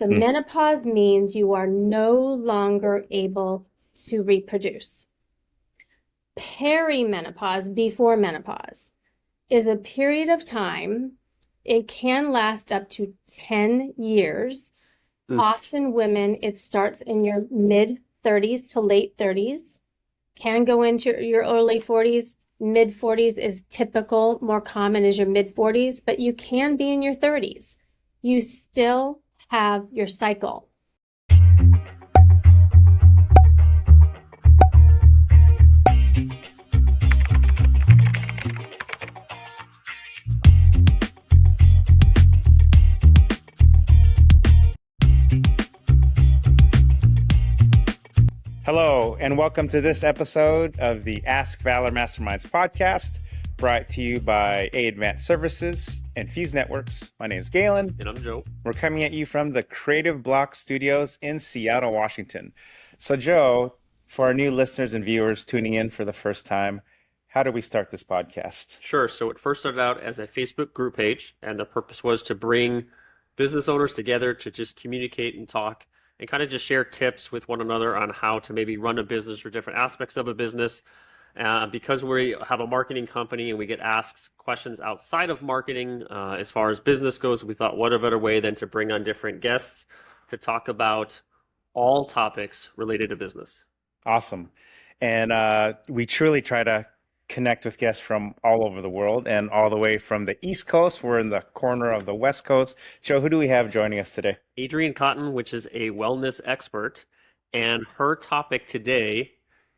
So menopause means you are no longer able to reproduce. Perimenopause, before menopause, is a period of time. It can last up to 10 years. Often women, it starts in your mid-30s to late 30s, can go into your early 40s. Mid-40s is typical, more common is your mid-40s, but you can be in your 30s. You still have your cycle. Hello, and welcome to this episode of the Ask Valor Masterminds podcast, brought to you by Advanced Services and Fuse Networks. My name is Galen. And I'm Joe. We're coming at you from the Creative Block Studios in Seattle, Washington. So, Joe, for our new listeners and viewers tuning in for the first time, how do we start this podcast? Sure. So it first started out as a Facebook group page, and the purpose was to bring business owners together to just communicate and talk and kind of just share tips with one another on how to maybe run a business or different aspects of a business. Because we have a marketing company and we get asked questions outside of marketing as far as business goes, we thought what a better way than to bring on different guests to talk about all topics related to business. Awesome. And we truly try to connect with guests from all over the world and all the way from the East Coast. We're in the corner of the West Coast. Joe, who do we have joining us today? Adrien Cotton, which is a wellness expert, and her topic today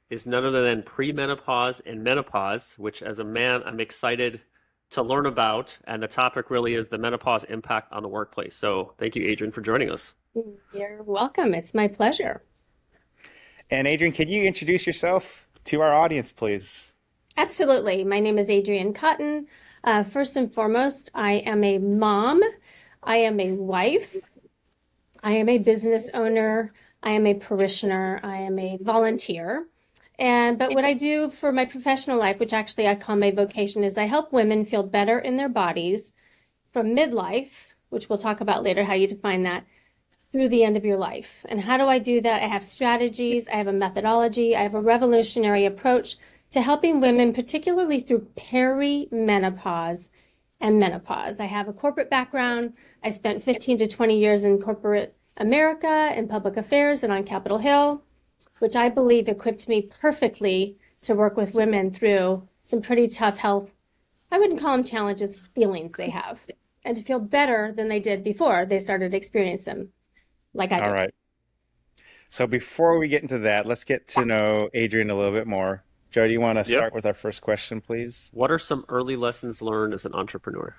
is none other than premenopause and menopause, which as a man, I'm excited to learn about. And the topic really is the menopause impact on the workplace. So thank you, Adrien, for joining us. You're welcome. It's my pleasure. And Adrien, could you introduce yourself to our audience, please? Absolutely. My name is Adrien Cotton. First and foremost, I am a mom. I am a wife. I am a business owner. I am a parishioner. I am a volunteer. But what I do for my professional life, which actually I call my vocation, is I help women feel better in their bodies from midlife, which we'll talk about later, how you define that, through the end of your life. And how do I do that? I have strategies. I have a methodology. I have a revolutionary approach to helping women, particularly through perimenopause and menopause. I have a corporate background. I spent 15 to 20 years in corporate America, in public affairs and on Capitol Hill, which I believe equipped me perfectly to work with women through some pretty tough health, I wouldn't call them challenges, feelings they have, and to feel better than they did before they started experiencing them, like I did. All right. So before we get into that, let's get to know Adrien a little bit more. Joe, do you want to start with our first question, please? What are some early lessons learned as an entrepreneur?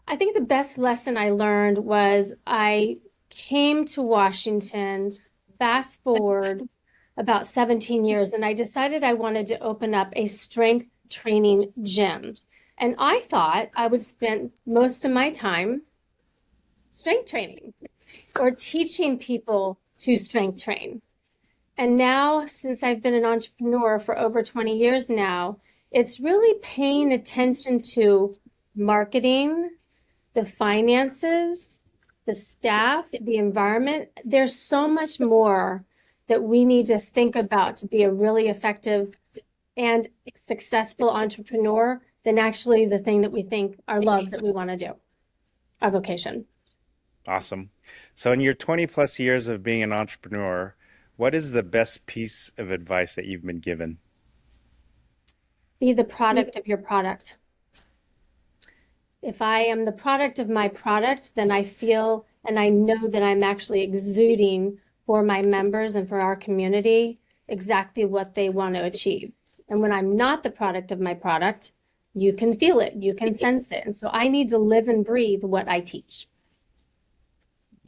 I think the best lesson I learned was I came to Washington, fast forward about 17 years, and I decided I wanted to open up a strength training gym. And I thought I would spend most of my time strength training or teaching people to strength train. And now, since I've been an entrepreneur for over 20 years now, it's really paying attention to marketing, the finances, the staff, the environment. There's so much more that we need to think about to be a really effective and successful entrepreneur than actually the thing that we think our love that we want to do, our vocation. Awesome. So in your 20 plus years of being an entrepreneur, what is the best piece of advice that you've been given? Be the product of your product. If I am the product of my product, then I feel and I know that I'm actually exuding for my members and for our community exactly what they want to achieve. And when I'm not the product of my product, you can feel it, you can sense it. And so I need to live and breathe what I teach.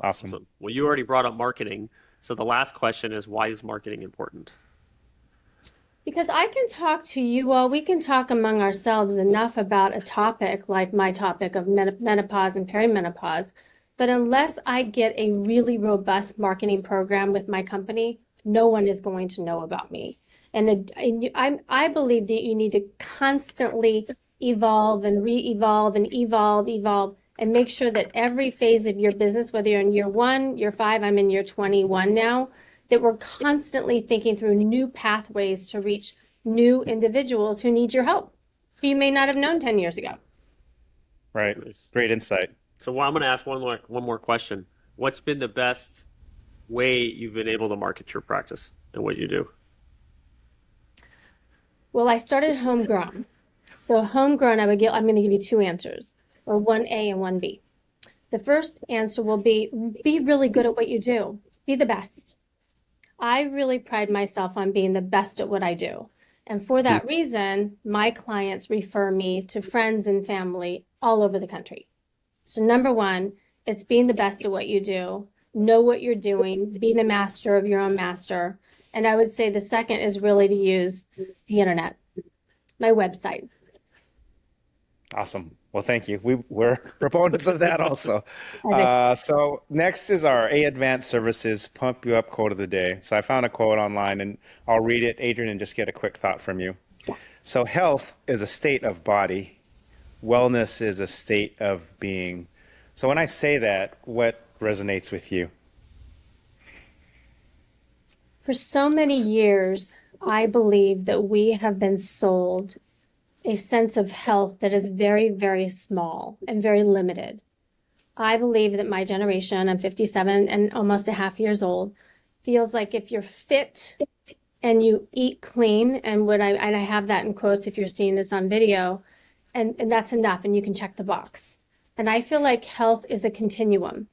Awesome. Well, you already brought up marketing. So the last question is, why is marketing important? Because I can talk to you all, we can talk among ourselves enough about a topic like my topic of menopause and perimenopause, but unless I get a really robust marketing program with my company, no one is going to know about me. And I believe that you need to constantly evolve and re-evolve and evolve and make sure that every phase of your business, whether you're in year 1, year 5, I'm in year 21 now, that we're constantly thinking through new pathways to reach new individuals who need your help, who you may not have known 10 years ago. Right. Nice. Great insight. So well, I'm going to ask one more question. What's been the best way you've been able to market your practice and what you do? Well, I started homegrown. So homegrown, I'm going to give you 2 answers, or 1A and 1B. The first answer will be really good at what you do. Be the best. I really pride myself on being the best at what I do. And for that reason, my clients refer me to friends and family all over the country. So number 1, it's being the best at what you do. Know what you're doing. Be the master of your own master. And I would say the second is really to use the internet, my website. Awesome. Well, thank you. We're proponents of that also. I bet So next is our A Advanced Services Pump You Up quote of the day. So I found a quote online and I'll read it, Adrian, and just get a quick thought from you. So health is a state of body. Wellness is a state of being. So when I say that, what resonates with you? For so many years, I believe that we have been sold a sense of health that is very, very small and very limited. I believe that my generation, I'm 57 and almost a half years old, feels like if you're fit and you eat clean, and I have that in quotes if you're seeing this on video, and that's enough, and you can check the box. And I feel like health is a continuum,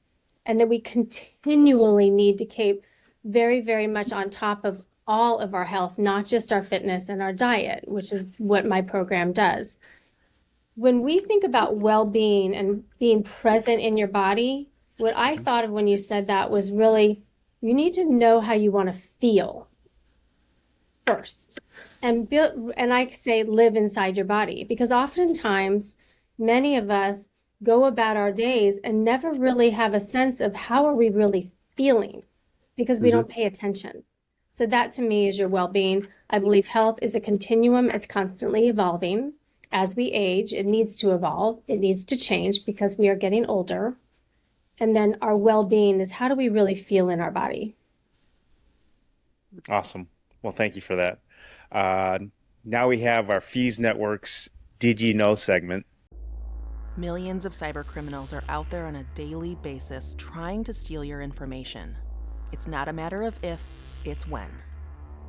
and that we continually need to keep very, very much on top of all of our health, not just our fitness and our diet, which is what my program does. When we think about well-being and being present in your body, what I thought of when you said that was really, you need to know how you want to feel first. And I say live inside your body, because oftentimes many of us go about our days and never really have a sense of how are we really feeling, because we don't pay attention. So that to me is your well-being. I believe health is a continuum. It's constantly evolving. As we age, it needs to evolve. It needs to change because we are getting older. And then our well-being is how do we really feel in our body? Awesome. Well, thank you for that. Now we have our Fuse Network's Did You Know segment. Millions of cybercriminals are out there on a daily basis trying to steal your information. It's not a matter of if, it's when.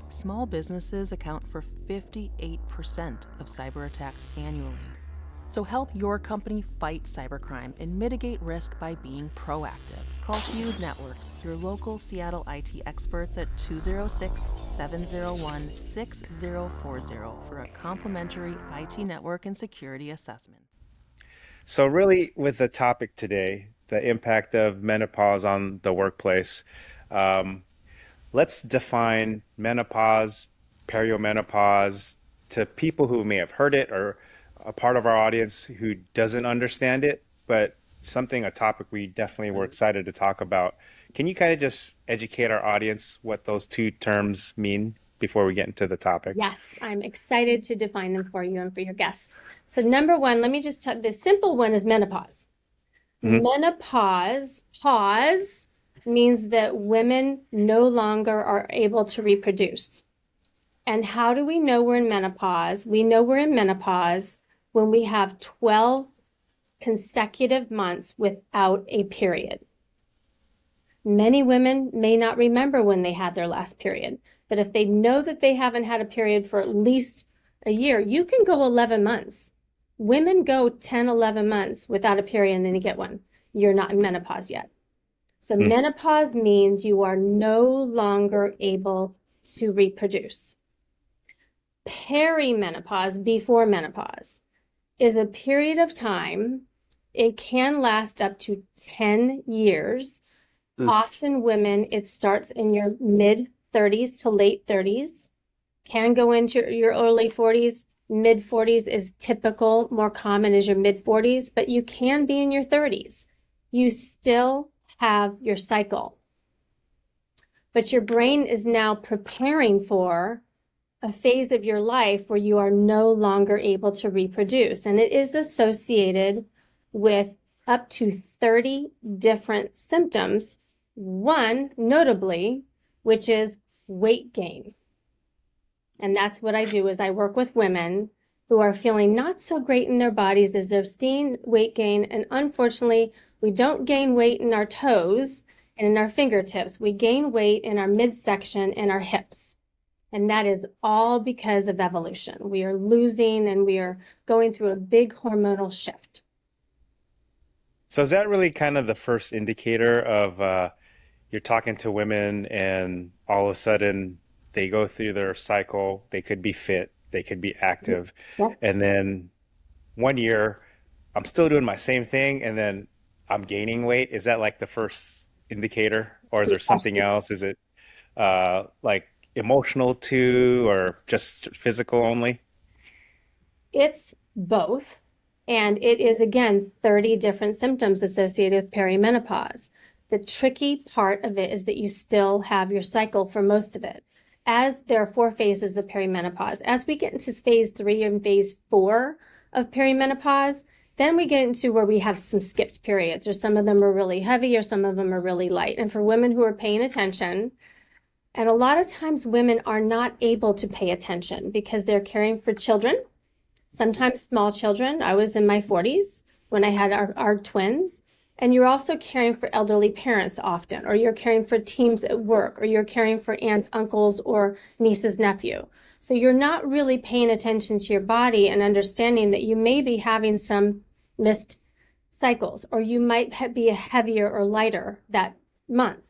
Small businesses account for 58% of cyber attacks annually. So help your company fight cybercrime and mitigate risk by being proactive. Call Fuse Networks, your local Seattle IT experts at 206-701-6040 for a complimentary IT network and security assessment. So really with the topic today, the impact of menopause on the workplace, let's define menopause, perimenopause to people who may have heard it or a part of our audience who doesn't understand it, but a topic we definitely were excited to talk about. Can you kind of just educate our audience what those 2 terms mean before we get into the topic? Yes, I'm excited to define them for you and for your guests. So number 1, let me just tell the simple one is menopause. Menopause, pause, means that women no longer are able to reproduce. And how do we know we're in menopause? We know we're in menopause when we have 12 consecutive months without a period. Many women may not remember when they had their last period, but if they know that they haven't had a period for at least a year, you can go 11 months. Women go 10, 11 months without a period and then you get one. You're not in menopause yet. So menopause means you are no longer able to reproduce. Perimenopause, before menopause, is a period of time. It can last up to 10 years. Often women, it starts in your mid 30s to late 30s, can go into your early 40s. Mid 40s is typical, more common is your mid 40s, but you can be in your 30s. You still have your cycle, but your brain is now preparing for a phase of your life where you are no longer able to reproduce. And it is associated with up to 30 different symptoms, one notably, which is weight gain. And that's what I do is I work with women who are feeling not so great in their bodies as they're seeing weight gain. And unfortunately, we don't gain weight in our toes and in our fingertips. We gain weight in our midsection and our hips. And that is all because of evolution. We are losing and we are going through a big hormonal shift. So is that really kind of the first indicator of you're talking to women and all of a sudden they go through their cycle, they could be fit, they could be active, Yep. and then 1 year I'm still doing my same thing and then I'm gaining weight. Is that like the first indicator, or is there something else? Is it like emotional too, or just physical only? It's both. And it is, again, 30 different symptoms associated with perimenopause. The tricky part of it is that you still have your cycle for most of it. As there are 4 phases of perimenopause, as we get into phase 3 and phase 4 of perimenopause, then we get into where we have some skipped periods, or some of them are really heavy, or some of them are really light. And for women who are paying attention, and a lot of times women are not able to pay attention because they're caring for children, sometimes small children. I was in my 40s when I had our twins. And you're also caring for elderly parents often, or you're caring for teams at work, or you're caring for aunts, uncles, or nieces, nephew. So you're not really paying attention to your body and understanding that you may be having some missed cycles, or you might be heavier or lighter that month.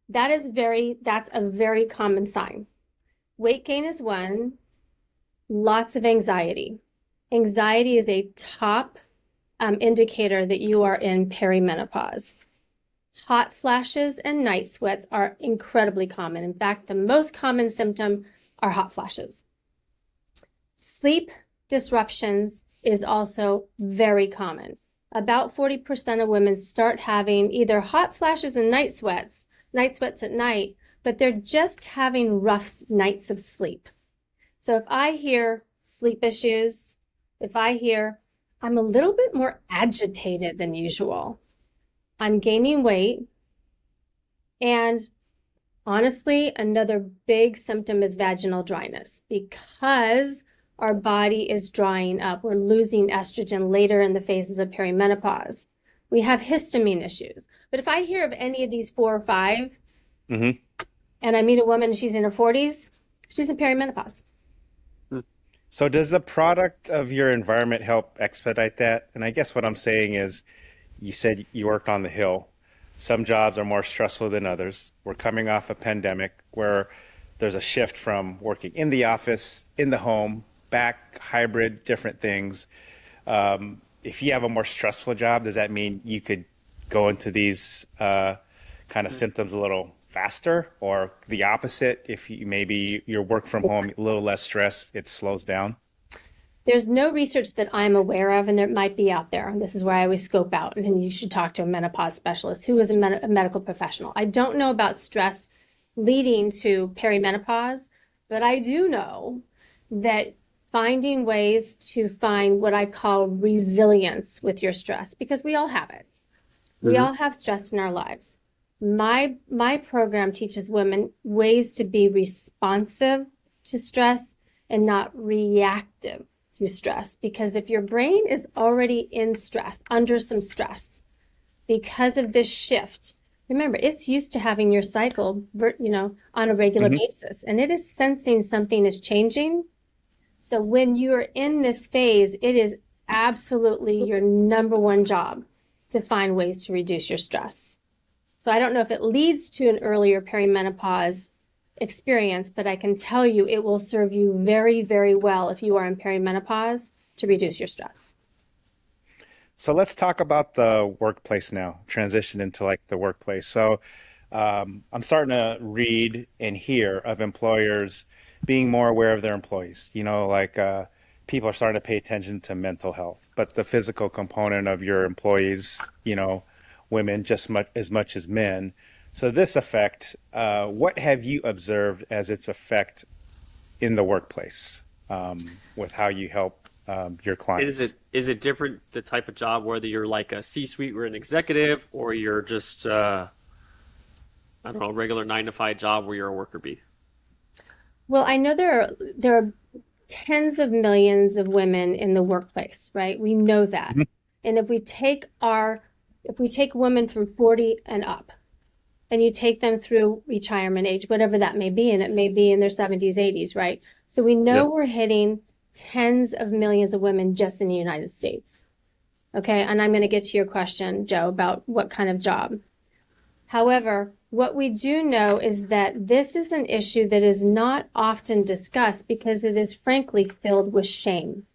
That's a very common sign. Weight gain is one. Lots of anxiety. Anxiety is a top indicator that you are in perimenopause. Hot flashes and night sweats are incredibly common. In fact, the most common symptom are hot flashes. Sleep disruptions is also very common. About 40% of women start having either hot flashes and night sweats at night, but they're just having rough nights of sleep. So if I hear sleep issues, if I hear I'm a little bit more agitated than usual, I'm gaining weight, and honestly, another big symptom is vaginal dryness because our body is drying up. We're losing estrogen later in the phases of perimenopause. We have histamine issues. But if I hear of any of these 4 or 5, Hmm. and I meet a woman, she's in her 40s, she's in perimenopause. So does the product of your environment help expedite that? And I guess what I'm saying is, you said you worked on the hill. Some jobs are more stressful than others. We're coming off a pandemic where there's a shift from working in the office, in the home, back, hybrid, different things. If you have a more stressful job, does that mean you could go into these kind of symptoms a little faster, or the opposite? If you maybe your work from home, a little less stress, it slows down? There's no research that I'm aware of, and there might be out there. And this is where I always scope out, and you should talk to a menopause specialist who is a medical professional. I don't know about stress leading to perimenopause, but I do know that finding ways to find what I call resilience with your stress, because we all have it. We all have stress in our lives. My program teaches women ways to be responsive to stress and not reactive to stress. Because if your brain is already in stress, under some stress, because of this shift, remember, it's used to having your cycle, on a regular Hmm. basis, and it is sensing something is changing. So when you're in this phase, it is absolutely your number one job to find ways to reduce your stress. So I don't know if it leads to an earlier perimenopause experience, but I can tell you it will serve you very, very well if you are in perimenopause to reduce your stress. So let's talk about the workplace now, transition into like the workplace. So I'm starting to read and hear of employers being more aware of their employees. Like people are starting to pay attention to mental health, but the physical component of your employees, women just as much as men. So this effect, what have you observed as its effect in the workplace with how you help your clients. Is it different the type of job whether you're like a C-suite or an executive or you're just I don't know, a regular 9 to 5 job where you're a worker bee? Well, I know there are tens of millions of women in the workplace, right? We know that. Mhm. And if we take women from 40 and up, and you take them through retirement age, whatever that may be, and it may be in their 70s, 80s, right? So we know Yep. we're hitting tens of millions of women just in the United States. Okay, and I'm going to get to your question, Joe, about what kind of job. However, what we do know is that this is an issue that is not often discussed because it is frankly filled with shame.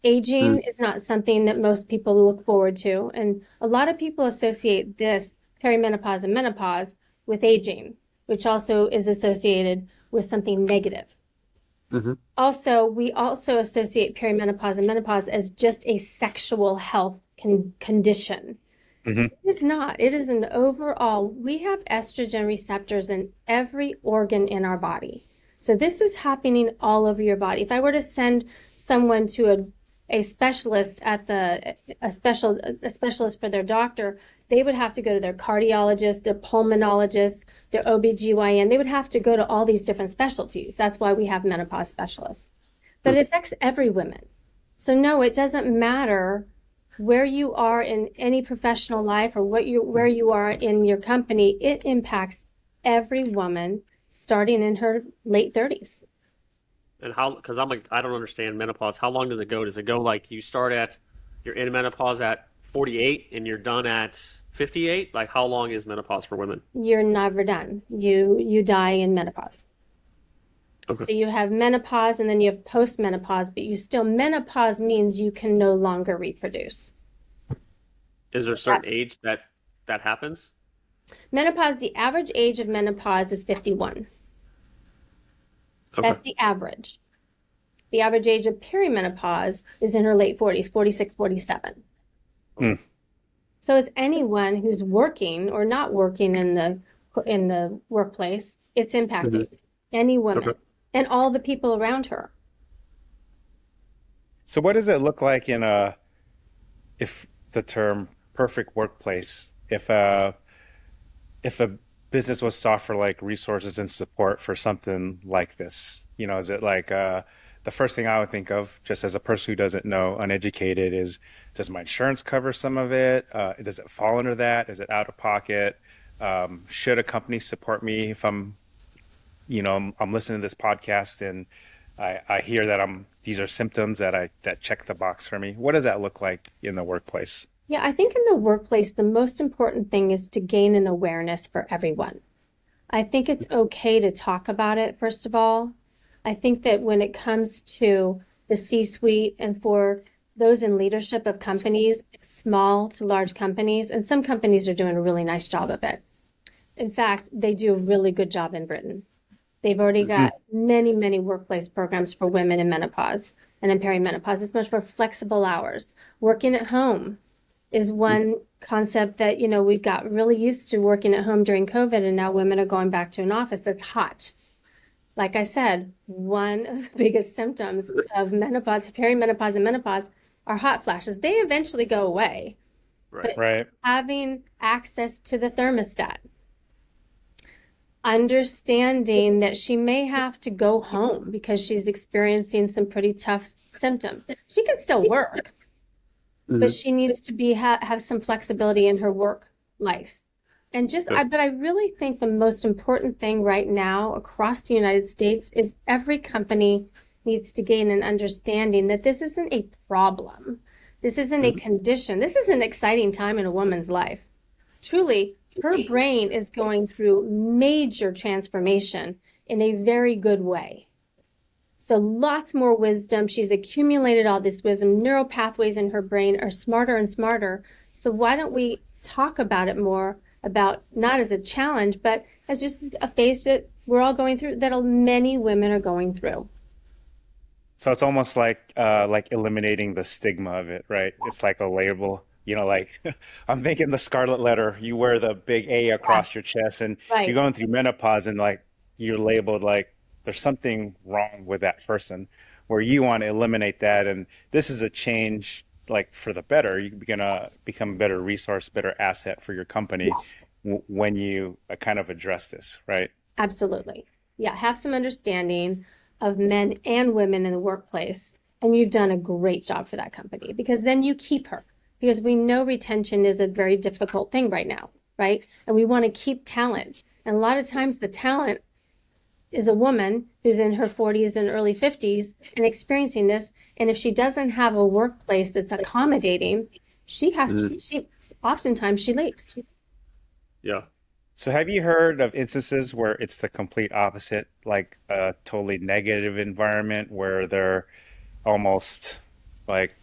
Mm. Aging is not something that most people look forward to, and a lot of people associate this perimenopause and menopause with aging, which also is associated with something negative. Hmm. Also, we also associate perimenopause and menopause as just a sexual health condition. Hmm. It is not. It is an overall, we have estrogen receptors in every organ in our body. So this is happening all over your body. If I were to send someone to a specialist at a specialist for their doctor, they would have to go to their cardiologist, their pulmonologist, their OBGYN. They would have to go to all these different specialties. That's why we have menopause specialists. But it affects every woman. So no, it doesn't matter where you are in any professional life or where you are in your company. It impacts every woman starting in her late 30s. And how, because I'm like, I don't understand menopause. How long does it go? Does it go like you're in menopause at 48 and you're done at 58? Like, how long is menopause for women? You're never done. You die in menopause. Okay. So you have menopause and then you have postmenopause, but menopause means you can no longer reproduce. Is there a certain age that happens? Menopause, the average age of menopause is 51. Okay. That's the average. The average age of perimenopause is in her late 40s, 46, 47. Mm. So as anyone who's working or not working in the workplace, it's impacting any woman Okay. and all the people around her. So what does it look like if the term perfect workplace, if a business was to offer like resources and support for something like this, is it like the first thing I would think of, just as a person who doesn't know, uneducated, is does my insurance cover some of it? Does it fall under that? Is it out of pocket? Should a company support me if I'm listening to this podcast and I hear that these are symptoms that check the box for me. What does that look like in the workplace? Yeah, I think in the workplace, the most important thing is to gain an awareness for everyone. I think it's okay to talk about it, first of all. I think that when it comes to the C-suite and for those in leadership of companies, small to large companies, and some companies are doing a really nice job of it. In fact, they do a really good job in Britain. They've already got many, many workplace programs for women in menopause and in perimenopause. It's much more flexible hours. Working at home is one concept that, we've got really used to working at home during COVID, and now women are going back to an office that's hot. Like I said, one of the biggest symptoms of menopause, perimenopause, and menopause are hot flashes. They eventually go away. Right. But Right. having access to the thermostat, understanding that she may have to go home because she's experiencing some pretty tough symptoms. She can still work, but she needs to have some flexibility in her work life. And but I really think the most important thing right now across the United States is every company needs to gain an understanding that this isn't a problem. This isn't a condition. This is an exciting time in a woman's life. Truly, her brain is going through major transformation in a very good way. So lots more wisdom. She's accumulated all this wisdom. Neural pathways in her brain are smarter and smarter. So why don't we talk about it more, about not as a challenge, but as just a phase that we're all going through, that many women are going through. So it's almost like eliminating the stigma of it, right? It's like a label, like I'm thinking the scarlet letter, you wear the big A across your chest and you're Right. going through menopause and like you're labeled like there's something wrong with that person. where you want to eliminate that. And this is a change like for the better. You're gonna become a better resource, better asset for your company Yes. when you kind of address this, right? Absolutely. Yeah, have some understanding of men and women in the workplace, and you've done a great job for that company because then you keep her. Because we know retention is a very difficult thing right now, right? And we want to keep talent. And a lot of times the talent is a woman who's in her 40s and early 50s and experiencing this. And if she doesn't have a workplace that's accommodating, she oftentimes she leaves. Yeah. So have you heard of instances where it's the complete opposite, like a totally negative environment where they're almost like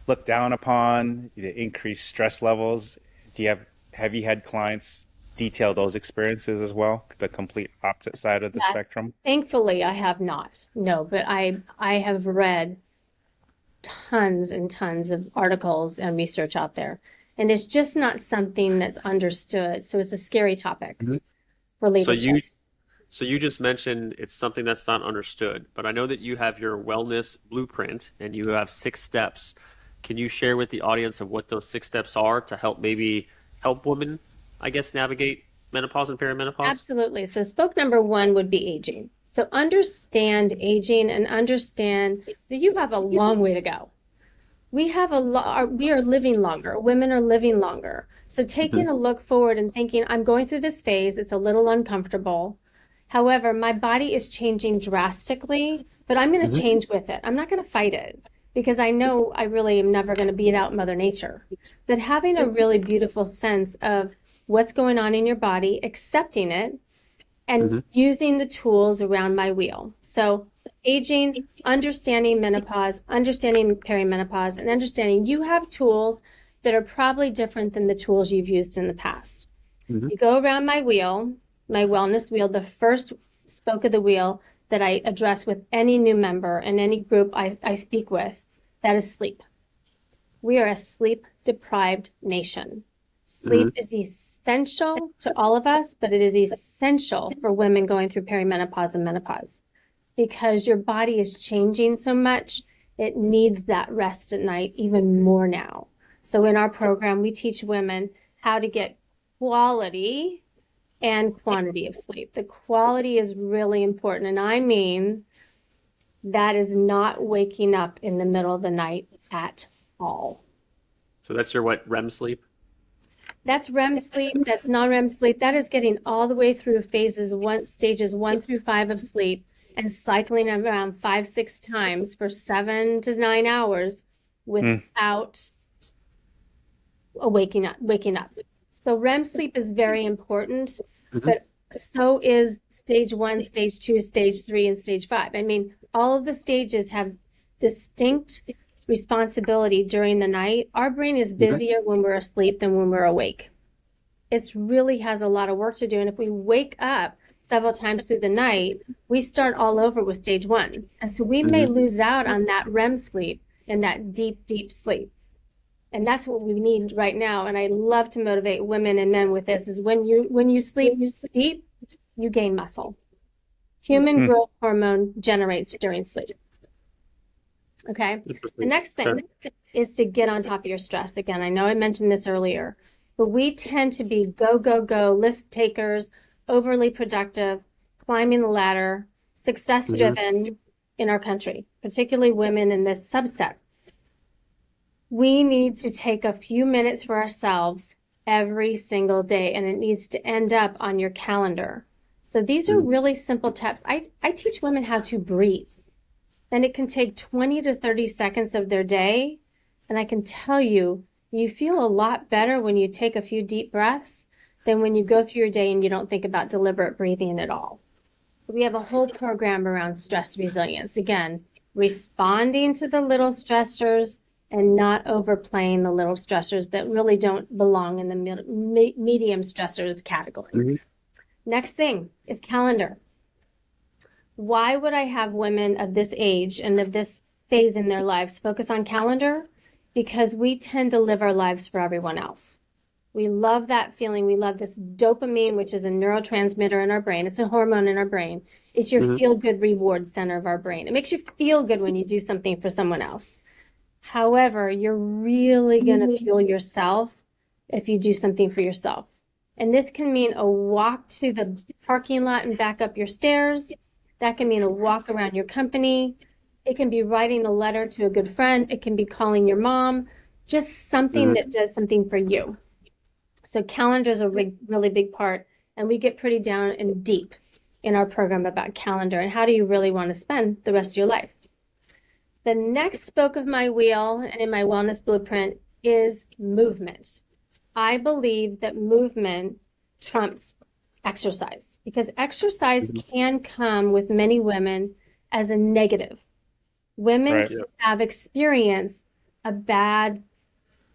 looked down upon, the increased stress levels? Do you have you had clients detail those experiences as well, the complete opposite side of the Yeah, spectrum? thankfully, I have not. No, but I have read tons and tons of articles and research out there. And it's just not something that's understood. So it's a scary topic Mhm. for So leadership. you just mentioned it's something that's not understood, but I know that you have your wellness blueprint and you have 6 steps. Can you share with the audience of what those 6 steps are to help women, I guess, navigate menopause and perimenopause? Absolutely. So spoke number one would be aging. So understand aging and understand that you have a long way to go. We are living longer. Women are living longer. So taking a look forward and thinking, I'm going through this phase. It's a little uncomfortable. However, my body is changing drastically, but I'm going to Mhm. change with it. I'm not going to fight it because I know I really am never going to beat out Mother Nature. But having a really beautiful sense of what's going on in your body, accepting it, and Mhm. using the tools around my wheel. So aging, understanding menopause, understanding perimenopause, and understanding you have tools that are probably different than the tools you've used in the past. Mhm. You go around my wheel, my wellness wheel, the first spoke of the wheel that I address with any new member and any group I speak with, that is sleep. We are a sleep deprived nation. Sleep Mhm. is essential to all of us, but it is essential for women going through perimenopause and menopause because your body is changing so much. It needs that rest at night even more now. So in our program, we teach women how to get quality and quantity of sleep. The quality is really important. And I mean, that is not waking up in the middle of the night at all. So that's your what, REM sleep? That's REM sleep. That's non-REM sleep. That is getting all the way through stages 1 through 5 of sleep and cycling around 5, 6 times for 7 to 9 hours Mm, without waking up. So REM sleep is very important, Mhm. but so is stage 1, stage 2, stage 3, and stage 5. I mean, all of the stages have distinct responsibility during the night. Our brain is busier when we're asleep than when we're awake. It really has a lot of work to do. And if we wake up several times through the night, we start all over with stage 1. And so we may Mhm. lose out on that REM sleep and that deep, deep sleep. And that's what we need right now. And I love to motivate women and men with this is when you sleep deep, you gain muscle. Human mm. growth hormone generates during sleep. Okay. The Interesting. next Okay. thing is to get on top of your stress. Again, I know I mentioned this earlier, but we tend to be go, go, go, list takers, overly productive, climbing the ladder, success driven in our country, particularly women in this subset. We need to take a few minutes for ourselves every single day, and it needs to end up on your calendar. So these are really simple tips. I teach women how to breathe, and it can take 20 to 30 seconds of their day. And I can tell you, you feel a lot better when you take a few deep breaths than when you go through your day and you don't think about deliberate breathing at all. So we have a whole program around stress resilience. Again, responding to the little stressors and not overplaying the little stressors that really don't belong in the medium stressors category. Mhm. Next thing is calendar. Why would I have women of this age and of this phase in their lives focus on calendar? Because we tend to live our lives for everyone else. We love that feeling. We love this dopamine, which is a neurotransmitter in our brain. It's a hormone in our brain. It's your Mhm. feel-good reward center of our brain. It makes you feel good when you do something for someone else. However, you're really going to fuel yourself if you do something for yourself. And this can mean a walk to the parking lot and back up your stairs. That can mean a walk around your company. It can be writing a letter to a good friend. It can be calling your mom. Just something Mhm. that does something for you. So calendars are a really big part. And we get pretty down and deep in our program about calendar and how do you really want to spend the rest of your life. The next spoke of my wheel and in my wellness blueprint is movement. I believe that movement trumps exercise because exercise Mhm. can come with many women as a negative. Women Right. can have experienced a bad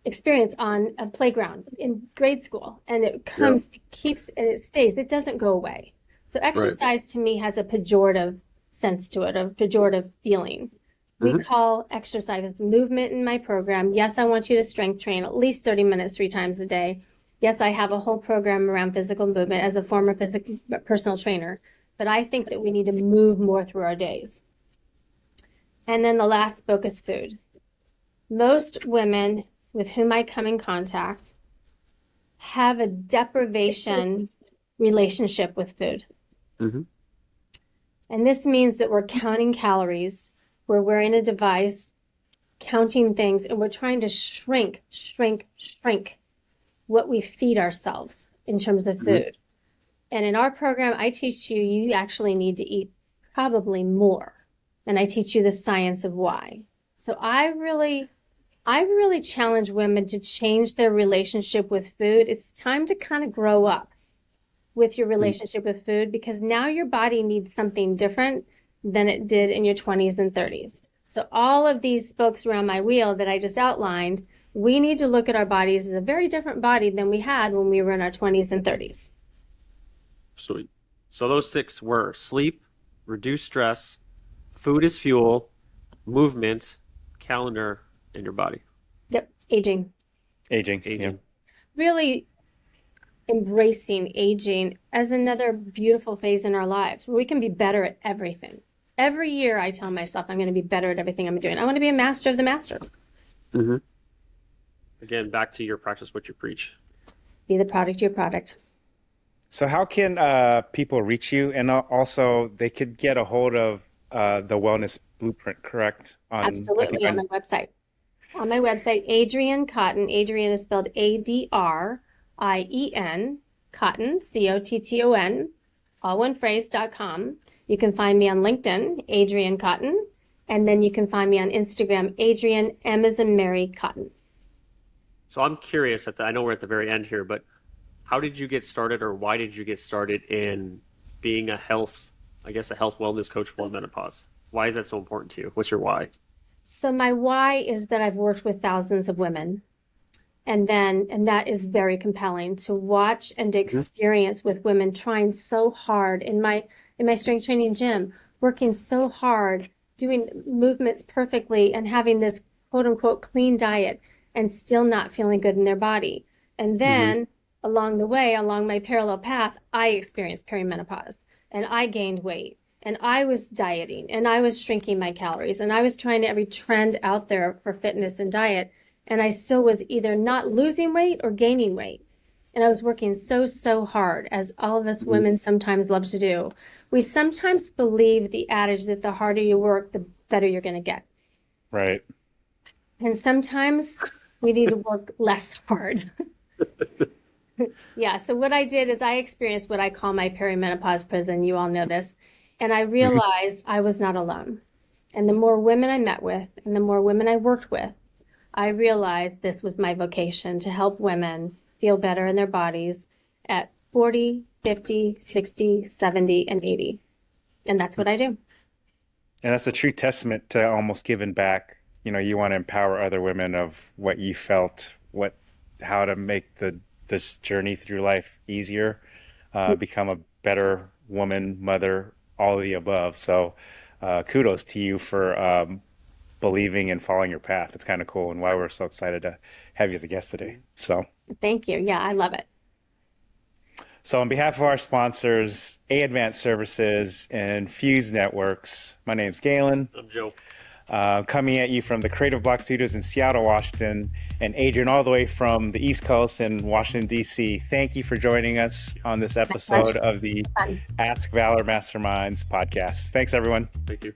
experience on a playground in grade school, and it comes, it keeps, and it stays. It doesn't go away. So exercise to me has a pejorative sense to it, a pejorative feeling. We Mhm. call exercise movement in my program. Yes, I want you to strength train at least 30 minutes 3 times a day. Yes, I have a whole program around physical movement as a former physical personal trainer, but I think that we need to move more through our days. And then the last spoke is food. Most women with whom I come in contact have a deprivation relationship with food. Mhm. And this means that we're counting calories, we're wearing a device, counting things, and we're trying to shrink what we feed ourselves in terms of Mhm. food. And in our program, I teach you, you actually need to eat probably more. And I teach you the science of why. So I really challenge women to change their relationship with food. It's time to kind of grow up with your relationship with food because now your body needs something different than it did in your 20s and 30s. So all of these spokes around my wheel that I just outlined, we need to look at our bodies as a very different body than we had when we were in our 20s and 30s. Sweet. So those six were sleep, reduce stress, food is fuel, movement, calendar, and your body. Yep, aging. Aging. Yeah. Aging. Really embracing aging as another beautiful phase in our lives where we can be better at everything. Every year I tell myself I'm going to be better at everything I'm doing. I want to be a master of the masters. Mhm. Again, back to your practice what you preach. Be the product of your product. So how can people reach you? And also they could get a hold of the Wellness Blueprint, correct? I think Absolutely on my website. On my website, Adrien Cotton, Adrian is spelled Adrien, Cotton, Cotton, all one phrase.com. You can find me on LinkedIn, Adrien Cotton, and then you can find me on Instagram, Adrian M as in Mary Cotton. So I'm curious I know we're at the very end here, but how did you get started or why did you get started in being a health wellness coach for menopause? Why is that so important to you? What's your why? So my why is that I've worked with thousands of women. And that is very compelling to watch and to Mhm. experience with women trying so hard in my strength training gym, working so hard, doing movements perfectly and having this quote unquote clean diet and still not feeling good in their body. And Mhm. then along the way, along my parallel path, I experienced perimenopause and I gained weight and I was dieting and I was shrinking my calories and I was trying every trend out there for fitness and diet. And I still was either not losing weight or gaining weight. And I was working so hard, as all of us Mhm. women sometimes love to do. We sometimes believe the adage that the harder you work, the better you're going to get. right. And sometimes we need to work less hard. Yeah, so what I did is I experienced what I call my perimenopause prison. You all know this. And I Mhm. realized I was not alone. And the more women I met with and the more women I worked with, I realized this was my vocation to help women feel better in their bodies at 40, 50, 60, 70, and 80. And that's what I do. And that's a true testament to almost giving back. You know, you want to empower other women of what you felt, how to make this journey through life easier, become a better woman, mother, all of the above. So, kudos to you for believing and following your path. It's kind of cool, and why we're so excited to have you as a guest today. So, Thank you. Yeah, I love it. So on behalf of our sponsors, A Advanced Services and Fuse Networks, my name's Galen. I'm Joe. Coming at you from the Creative Block Studios in Seattle, Washington, and Adrian all the way from the East Coast in Washington, D.C. Thank you for joining us on this episode of the Ask Valor Masterminds podcast. Thanks, everyone. Thank you.